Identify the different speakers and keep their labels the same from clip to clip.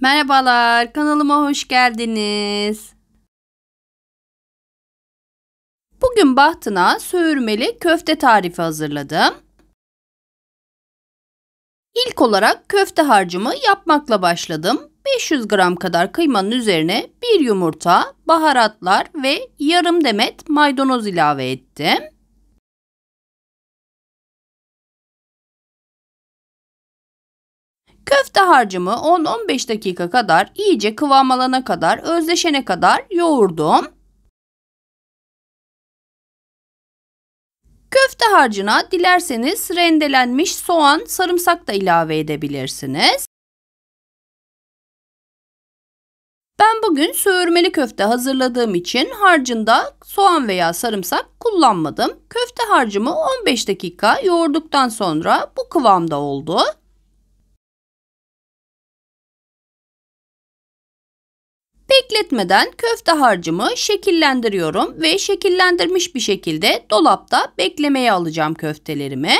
Speaker 1: Merhabalar, kanalıma hoş geldiniz. Bugün bahtına söğürmeli köfte tarifi hazırladım. İlk olarak köfte harcımı yapmakla başladım. 500 gram kadar kıymanın üzerine bir yumurta, baharatlar ve yarım demet maydanoz ilave ettim. Köfte harcımı 10-15 dakika kadar iyice kıvam alana kadar, özleşene kadar yoğurdum. Köfte harcına dilerseniz rendelenmiş soğan, sarımsak da ilave edebilirsiniz. Ben bugün söğürmeli köfte hazırladığım için harcında soğan veya sarımsak kullanmadım. Köfte harcımı 15 dakika yoğurduktan sonra bu kıvamda oldu. Bekletmeden köfte harcımı şekillendiriyorum ve şekillendirmiş bir şekilde dolapta beklemeye alacağım köftelerimi.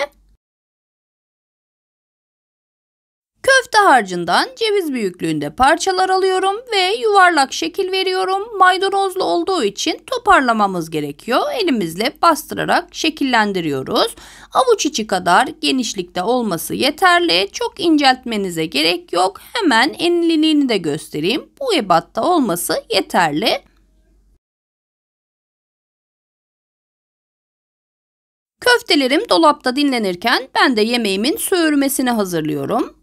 Speaker 1: Köfte harcından ceviz büyüklüğünde parçalar alıyorum ve yuvarlak şekil veriyorum. Maydanozlu olduğu için toparlamamız gerekiyor. Elimizle bastırarak şekillendiriyoruz. Avuç içi kadar genişlikte olması yeterli. Çok inceltmenize gerek yok. Hemen enliliğini de göstereyim. Bu ebatta olması yeterli. Köftelerim dolapta dinlenirken ben de yemeğimin söğürmesini hazırlıyorum.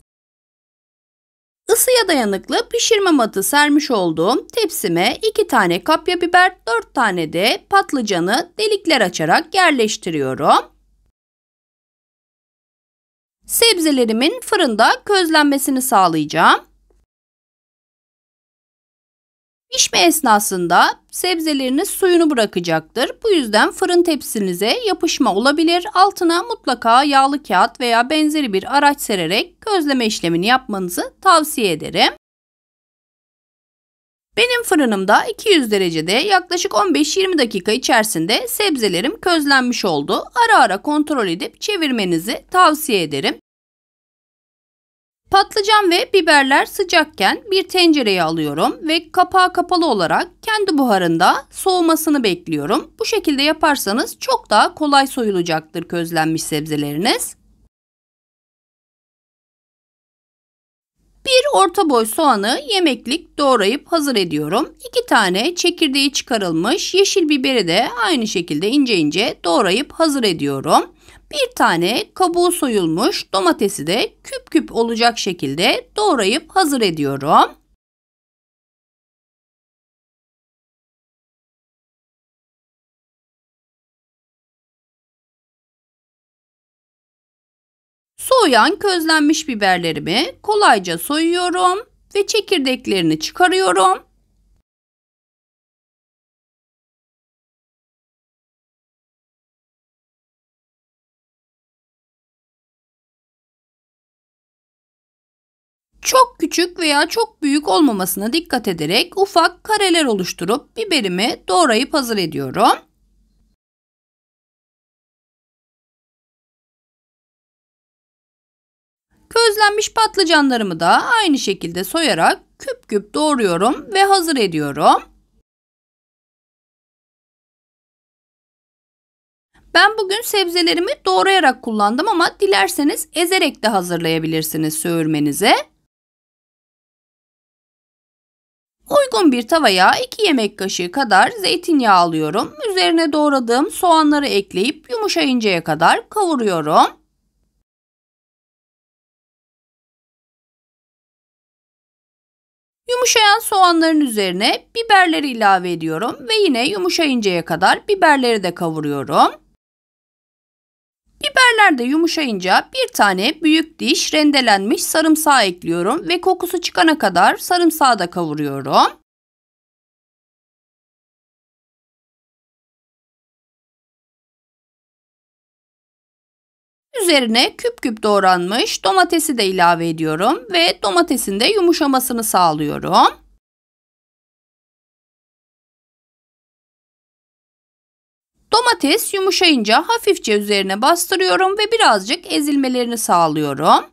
Speaker 1: Isıya dayanıklı pişirme matı sermiş olduğum tepsime 2 tane kapya biber, 4 tane de patlıcanı delikler açarak yerleştiriyorum. Sebzelerimin fırında közlenmesini sağlayacağım. Pişme esnasında sebzeleriniz suyunu bırakacaktır. Bu yüzden fırın tepsinize yapışma olabilir. Altına mutlaka yağlı kağıt veya benzeri bir araç sererek közleme işlemini yapmanızı tavsiye ederim. Benim fırınımda 200 derecede yaklaşık 15-20 dakika içerisinde sebzelerim közlenmiş oldu. Ara ara kontrol edip çevirmenizi tavsiye ederim. Patlıcan ve biberler sıcakken bir tencereye alıyorum ve kapağı kapalı olarak kendi buharında soğumasını bekliyorum. Bu şekilde yaparsanız çok daha kolay soyulacaktır közlenmiş sebzeleriniz. Bir orta boy soğanı yemeklik doğrayıp hazır ediyorum. 2 tane çekirdeği çıkarılmış yeşil biberi de aynı şekilde ince ince doğrayıp hazır ediyorum. Bir tane kabuğu soyulmuş domatesi de küp küp olacak şekilde doğrayıp hazır ediyorum. Soğuyan közlenmiş biberlerimi kolayca soyuyorum ve çekirdeklerini çıkarıyorum. Çok küçük veya çok büyük olmamasına dikkat ederek ufak kareler oluşturup biberimi doğrayıp hazır ediyorum. Közlenmiş patlıcanlarımı da aynı şekilde soyarak küp küp doğruyorum ve hazır ediyorum. Ben bugün sebzelerimi doğrayarak kullandım ama dilerseniz ezerek de hazırlayabilirsiniz söğürmenizi. Uygun bir tavaya 2 yemek kaşığı kadar zeytinyağı alıyorum. Üzerine doğradığım soğanları ekleyip yumuşayıncaya kadar kavuruyorum. Yumuşayan soğanların üzerine biberleri ilave ediyorum ve yine yumuşayıncaya kadar biberleri de kavuruyorum. Biberler de yumuşayınca bir tane büyük diş rendelenmiş sarımsağı ekliyorum ve kokusu çıkana kadar sarımsağı da kavuruyorum. Üzerine küp küp doğranmış domatesi de ilave ediyorum ve domatesin de yumuşamasını sağlıyorum. Domates yumuşayınca hafifçe üzerine bastırıyorum ve birazcık ezilmelerini sağlıyorum.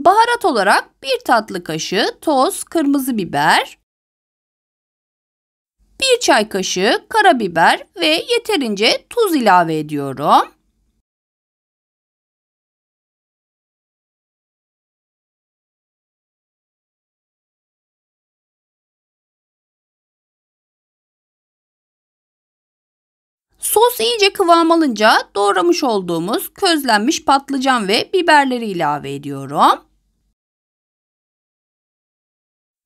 Speaker 1: Baharat olarak 1 tatlı kaşığı toz kırmızı biber, 1 çay kaşığı karabiber ve yeterince tuz ilave ediyorum. Sos iyice kıvam alınca doğramış olduğumuz közlenmiş patlıcan ve biberleri ilave ediyorum.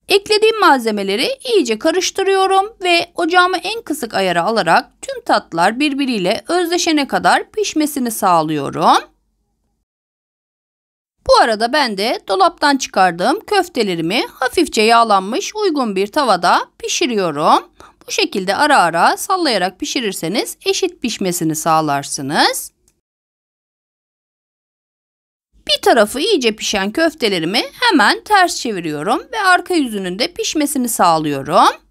Speaker 1: Eklediğim malzemeleri iyice karıştırıyorum ve ocağımı en kısık ayara alarak tüm tatlar birbiriyle özleşene kadar pişmesini sağlıyorum. Bu arada ben de dolaptan çıkardığım köftelerimi hafifçe yağlanmış uygun bir tavada pişiriyorum. Bu şekilde ara ara sallayarak pişirirseniz eşit pişmesini sağlarsınız. Bir tarafı iyice pişen köftelerimi hemen ters çeviriyorum ve arka yüzünün de pişmesini sağlıyorum.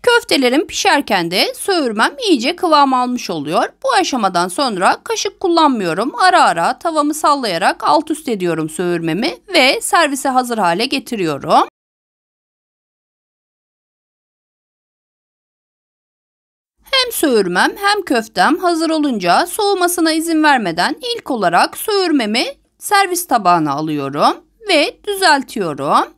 Speaker 1: Köftelerim pişerken de söğürmem iyice kıvam almış oluyor. Bu aşamadan sonra kaşık kullanmıyorum. Ara ara tavamı sallayarak alt üst ediyorum söğürmemi ve servise hazır hale getiriyorum. Hem söğürmem hem köftem hazır olunca soğumasına izin vermeden ilk olarak söğürmemi servis tabağına alıyorum ve düzeltiyorum.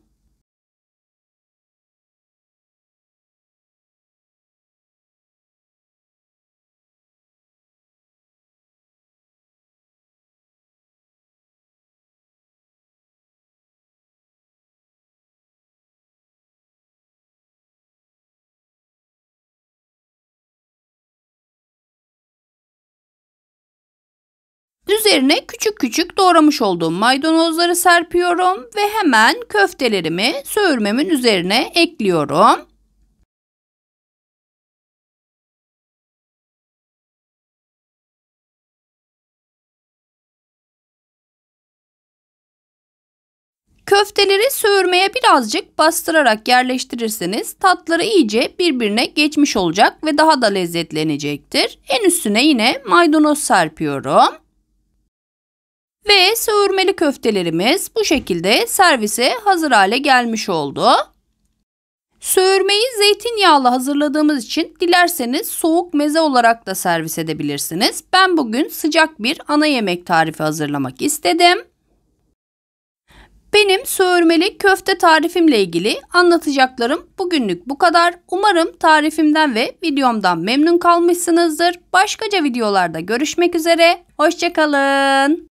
Speaker 1: Üzerine küçük küçük doğramış olduğum maydanozları serpiyorum ve hemen köftelerimi söğürmemin üzerine ekliyorum. Köfteleri söğürmeye birazcık bastırarak yerleştirirseniz tatları iyice birbirine geçmiş olacak ve daha da lezzetlenecektir. En üstüne yine maydanoz serpiyorum. Ve söğürmeli köftelerimiz bu şekilde servise hazır hale gelmiş oldu. Söğürmeyi zeytinyağlı hazırladığımız için dilerseniz soğuk meze olarak da servis edebilirsiniz. Ben bugün sıcak bir ana yemek tarifi hazırlamak istedim. Benim söğürmeli köfte tarifimle ilgili anlatacaklarım bugünlük bu kadar. Umarım tarifimden ve videomdan memnun kalmışsınızdır. Başkaca videolarda görüşmek üzere. Hoşça kalın.